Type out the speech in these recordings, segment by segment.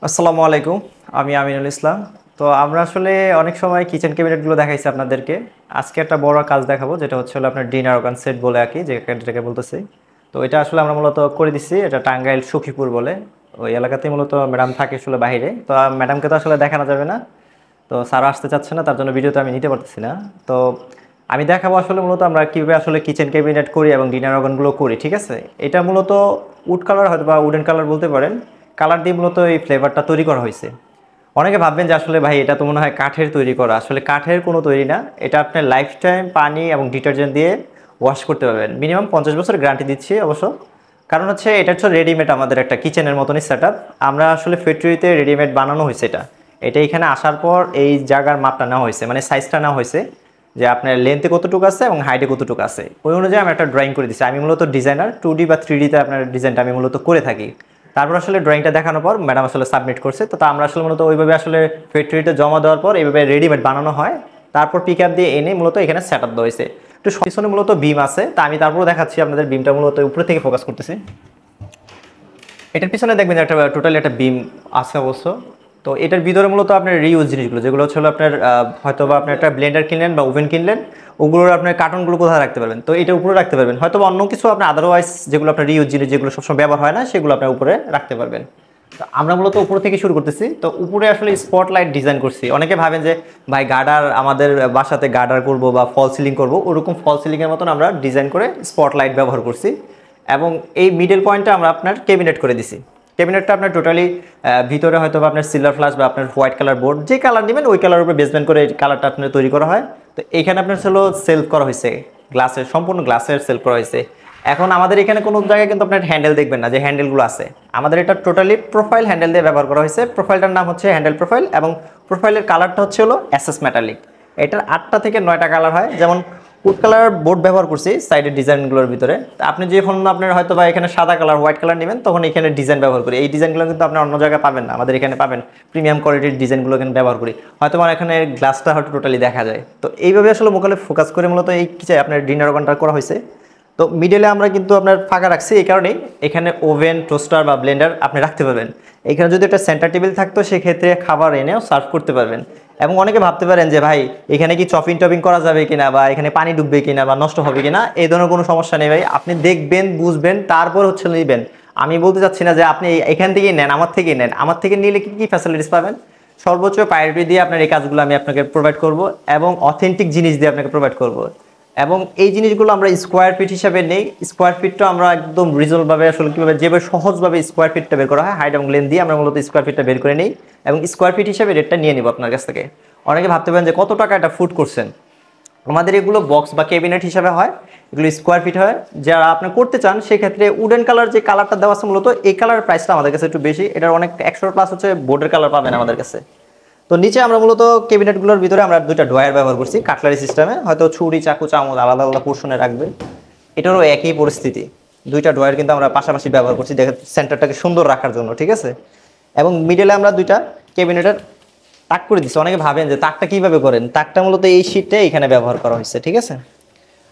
আসসালামু আলাইকুম। আমি আমিনুল ইসলাম। তো আমরা আসলে অনেক সময় কিচেন ক্যাবিনেটগুলো দেখাইছি আপনাদেরকে। আজকে একটা বড় কাজ দেখাবো, যেটা হচ্ছে হলো আপনার ডিনার অর্গান সেট বলে আর কি, যেটাকে বলতেছি। তো এটা আসলে আমরা মূলত করে দিচ্ছি, এটা টাঙ্গাইল সখীপুর বলে। ওই এলাকাতেই মূলত ম্যাডাম থাকে আসলে বাইরে। তো ম্যাডামকে তো আসলে দেখানো যাবে না, তো স্যারও আসতে চাচ্ছে না, তার জন্য ভিডিওতে আমি নিতে পারতেছি না। তো আমি দেখাবো আসলে মূলত আমরা কীভাবে আসলে কিচেন ক্যাবিনেট করি এবং ডিনার অর্গানগুলো করি, ঠিক আছে? এটা মূলত উড কালার হয়তো বা উডেন কালার বলতে পারেন, কালার দিয়ে মূলত এই ফ্লেভারটা তৈরি করা হয়েছে। অনেকে ভাববেন যে আসলে ভাই এটা তো মনে হয় কাঠের তৈরি করা, আসলে কাঠের কোনো তৈরি না। এটা আপনার লাইফ টাইম পানি এবং ডিটারজেন্ট দিয়ে ওয়াশ করতে পারবেন। মিনিমাম 50 বছর গ্যারান্টি দিচ্ছি অবশ্য। কারণ হচ্ছে এটা হচ্ছে রেডিমেড, আমাদের একটা কিচেনের মতনই সেট আপ। আমরা আসলে ফ্যাক্টরিতে রেডিমেড বানানো হয়েছে এটা। এটা এখানে আসার পর এই জায়গার মাপটা নেওয়া হয়েছে, মানে সাইজটা নেওয়া হয়েছে, যে আপনার লেন্থে কতটুকু আছে এবং হাইটে কতটুকু আছে, ওই অনুযায়ী আমি একটা ড্রয়িং করে দিচ্ছি। আমি মূলত ডিজাইনার, 2D বা 3Dতে আপনার ডিজাইনটা আমি মূলত করে থাকি। তারপর আসলে ড্রয়িংটা দেখানোর পর ম্যাডাম আসলে সাবমিট করছে। তো আমরা আসলে মূলত ওইভাবে আসলে ফ্যাক্টরিতে জমা দেওয়ার পর এইভাবে রেডিমেড বানানো হয়। তারপর পিক আপ দিয়ে এনে মূলত এখানে সেট আপ দেওয়া হয়েছে। একটু পিছনে মূলত বিম আছে, তা আমি তারপরে দেখাচ্ছি আপনাদের। বিমটা মূলত উপরে থেকে ফোকাস করতেছি। এটার পিছনে দেখবেন যে একটা টোটালি একটা বিম আছে অবশ্য। তো এটার ভিতরে মূলত আপনার রিউজ জিনিসগুলো, যেগুলো হচ্ছে আপনার হয়তো বা আপনার একটা ব্লেন্ডার কিনলেন বা ওভেন কিনলেন, ওগুলোর আপনার কার্টনগুলো কোথায় রাখতে পারবেন, তো এটা উপরে রাখতে পারবেন। হয়তো অন্য কিছু আপনার আদারওয়াইজ যেগুলো আপনার রিউজ জিনিস, যেগুলো সবসময় ব্যবহার হয় না, সেগুলো আপনার উপরে রাখতে পারবেন। তো আমরা মূলত উপর থেকে শুরু করতেছি। তো উপরে আসলে স্পটলাইট ডিজাইন করছি। অনেকে ভাবেন যে ভাই গার্ডার, আমাদের বাসাতে গার্ডার করব বা ফল সিলিং করব, ওরকম ফল সিলিংয়ের মতন আমরা ডিজাইন করে স্পটলাইট ব্যবহার করছি। এবং এই মিডল পয়েন্টটা আমরা আপনার ক্যাবিনেট করে দিছি। ক্যাবিনেটটা আপনার টোটালি ভিতরে হয়তো বা আপনার সিলভার ফ্লাশ বা আপনার হোয়াইট কালার বোর্ড, যে কালার নেবেন ওই কালার উপরে বেসমেন্ট করে এই কালারটা আপনার তৈরি করা হয়। তো এইখানে আপনার হলো সেলফ করা হয়েছে, গ্লাসের, সম্পূর্ণ গ্লাসের সেলফ করা হয়েছে। এখন আমাদের এখানে কোনো জায়গায় কিন্তু আপনার হ্যান্ডেল দেখবেন না, যে হ্যান্ডেলগুলো আছে আমাদের এটা টোটালি প্রোফাইল হ্যান্ডেল দিয়ে ব্যবহার করা হয়েছে। প্রোফাইলটার নাম হচ্ছে হ্যান্ডেল প্রোফাইল, এবং প্রোফাইলের কালারটা হচ্ছে হলো এসএস মেটালিক। এটার 8টা থেকে 9টা কালার হয়। যেমন উড কালার বোর্ড ব্যবহার করছি সাইডের ডিজাইনগুলোর ভিতরে। আপনি যখন আপনার হয়তো বা এখানে সাদা কালার, হোয়াইট কালার নেবেন, তখন এখানে ডিজাইন ব্যবহার করি। এই ডিজাইনগুলো কিন্তু আপনার অন্য জায়গায় পাবেন না, আমাদের এখানে পাবেন। প্রিমিয়াম কোয়ালিটির ডিজাইনগুলো এখানে ব্যবহার করি। হয়তো আমার এখানে গ্লাসটা হয়তো টোটালি দেখা যায়। তো এইভাবে আসলে মোকালে ফোকাস করে মূলত এই কি চাই আপনার ডিনার অর্গানটা করা হয়েছে। তো মিডলে আমরা কিন্তু আপনার ফাঁকা রাখছি এই কারণেই, এখানে ওভেন, টোস্টার বা ব্লেন্ডার আপনি রাখতে পারবেন। এখানে যদি একটা সেন্টার টেবিল থাকতো, সেক্ষেত্রে খাবার এনেও সার্ভ করতে পারবেন। এবং অনেকে ভাবতে পারেন যে ভাই এখানে কি চপিং টপিং করা যাবে কিনা, বা এখানে পানি ডুববে কিনা, বা নষ্ট হবে কিনা। এই ধরনের কোনো সমস্যা নেই ভাই, আপনি দেখবেন, বুঝবেন, তারপর হচ্ছে নেবেন। আমি বলতে চাচ্ছি না যে আপনি এখান থেকেই নেন, আমার থেকেই নেন। আমার থেকে নিলে কি কি ফ্যাসিলিটিস পাবেন, সর্বোচ্চ প্রায়োরিটি দিয়ে আপনার এই কাজগুলো আমি আপনাকে প্রোভাইড করব, এবং অথেন্টিক জিনিস দিয়ে আপনাকে প্রোভাইড করব। এবং এই জিনিসগুলো আমরা স্কোয়ার ফিট হিসাবে নেই। স্কোয়ার ফিটটা আমরা একদম রিজনেবলভাবে আসলে কীভাবে, যেভাবে সহজভাবে স্কোয়ার ফিটটা বের করা হয়, হাইট এবং লেন্থ দিয়ে আমরা মূলত স্কোয়ার ফিটটা বের করে নিই, এবং স্কোয়ার ফিট হিসাবে রেটটা নিয়ে নিব আপনার কাছ থেকে। অনেকে ভাবতে পারেন যে কত টাকা এটা ফুট করছেন। আমাদের এগুলো বক্স বা ক্যাবিনেট হিসাবে হয়, এগুলো স্কোয়ার ফিট হয়। যারা আপনি করতে চান সেক্ষেত্রে উডেন কালার যে কালারটা দেওয়া আছে, মূলত এই কালারের প্রাইসটা আমাদের কাছে একটু বেশি। এটার অনেক 100 প্লাস হচ্ছে বোর্ডের কালার পাবেন আমাদের কাছে। তো নিচে আমরা মূলত ক্যাবিনেটগুলোর ভিতরে আমরা দুইটা ড্রয়ার ব্যবহার করছি কাটলারি সিস্টেমে। হয়তো ছুরি, চাকু, চামচ আলাদা আলাদা পোর্শনে রাখবে, এটারও একই পরিস্থিতি। দুইটা ড্রয়ার কিন্তু আমরা পাশাপাশি ব্যবহার করছি, দেখে সেন্টারটাকে সুন্দর রাখার জন্য, ঠিক আছে? এবং মিডলে আমরা দুইটা ক্যাবিনেটের তাক করে দিচ্ছি। অনেকে ভাবেন যে তাকটা কিভাবে করেন, তাকটা মূলত এই শীটটা এখানে ব্যবহার করা হয়েছে, ঠিক আছে?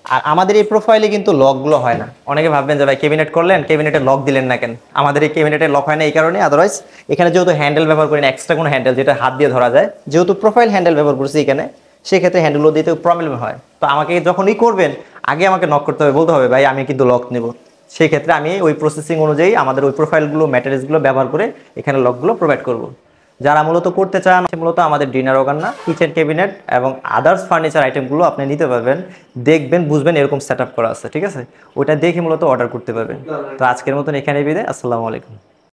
আর আমাদের এই প্রোফাইলে কিন্তু লকগুলো হয় না। অনেকে ভাববেন যে ভাই ক্যাবিনেট করলেন, ক্যাবিনেটে লক দিলেন না কেন। আমাদের এই ক্যাবিনেটে লক হয় না এই কারণে, আদারওয়াইজ এখানে যেহেতু হ্যান্ডেল ব্যবহার করি না, এক্সট্রা কোনো হ্যান্ডেল যেটা হাত দিয়ে ধরা যায়, যেহেতু প্রোফাইল হ্যান্ডেল ব্যবহার করছি এখানে, সেক্ষেত্রে হ্যান্ডেলগুলো দিতে প্রবলেম হয়। তো আমাকে যখনই করবেন, আগে আমাকে নক করতে হবে, বলতে হবে ভাই আমি কিন্তু লক নেব। সেই ক্ষেত্রে আমি ওই প্রসেসিং অনুযায়ী আমাদের ওই প্রোফাইলগুলো, ম্যাটেরিয়ালসগুলো ব্যবহার করে এখানে লকগুলো প্রোভাইড করব। যারা মূলত করতে চান, মূলত আমাদের ডিনার অর্গান না, কিচেন ক্যাবিনেট এবং আদার্স ফার্নিচার আইটেমগুলো আপনি নিতে পারবেন। দেখবেন, বুঝবেন, এরকম সেট আপ করা আছে, ঠিক আছে? ওইটা দেখে মূলত অর্ডার করতে পারবেন। তো আজকের মতন এখানে বিদায়। আসসালামু আলাইকুম।